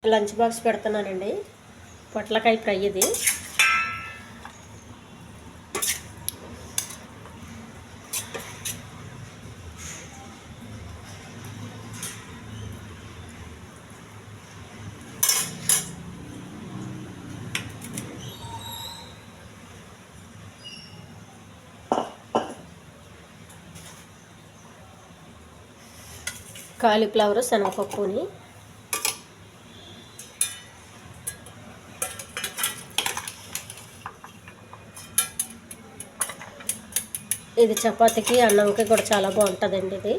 Lunch box పెడుతున్నానండి. పొట్లకాయ fry ఇది. కాలీఫ్లవర్, శనగపప్పుని ఇది చపాతీకి అన్నంకి కూడా చాలా బాగుంటుందండి. ఇది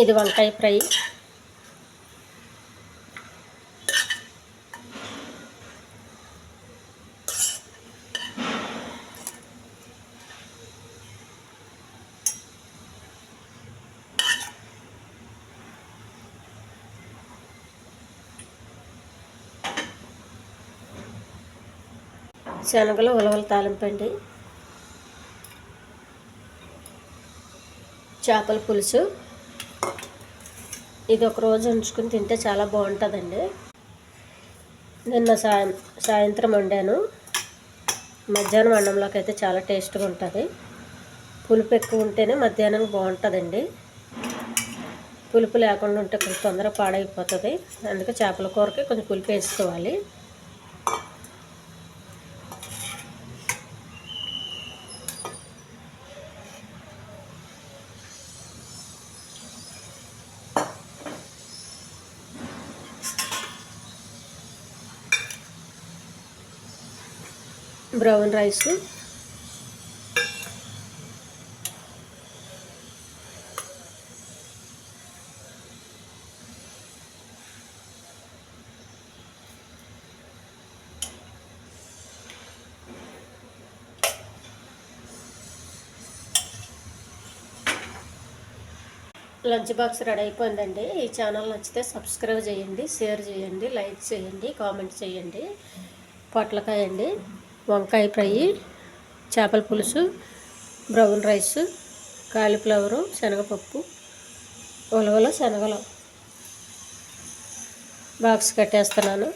ఇది వంకాయ ఫ్రై. శనగలు, ఉలవల తాలింపండి. చేపల పులుసు. ఇది ఒక రోజు ఉంచుకుని తింటే చాలా బాగుంటుందండి. నిన్న సాయంత్రం వండాను. మధ్యాహ్నం అన్నంలోకి అయితే చాలా టేస్ట్గా ఉంటుంది. పులుపు ఎక్కువ ఉంటేనే మధ్యాహ్నం బాగుంటుందండి. పులుపు లేకుండా ఉంటే కొంచెం తొందరగా పాడైపోతుంది. అందుకే చేపల కూరకి కొంచెం పులుపు వేసుకోవాలి. Brown rice, lunch box ready అయిపోయిందండి. ఈ ఛానల్ నచ్చితే సబ్స్క్రైబ్ చేయండి, షేర్ చేయండి, లైక్ చేయండి, కామెంట్ చేయండి. పొట్లకాయ అండి, వంకాయ ఫ్రై, చేపల పులుసు, బ్రౌన్ రైస్, కాలీఫ్లవరు, శనగపప్పు, ఉలవలు, శనగలు బాక్స్ కట్టేస్తున్నాను.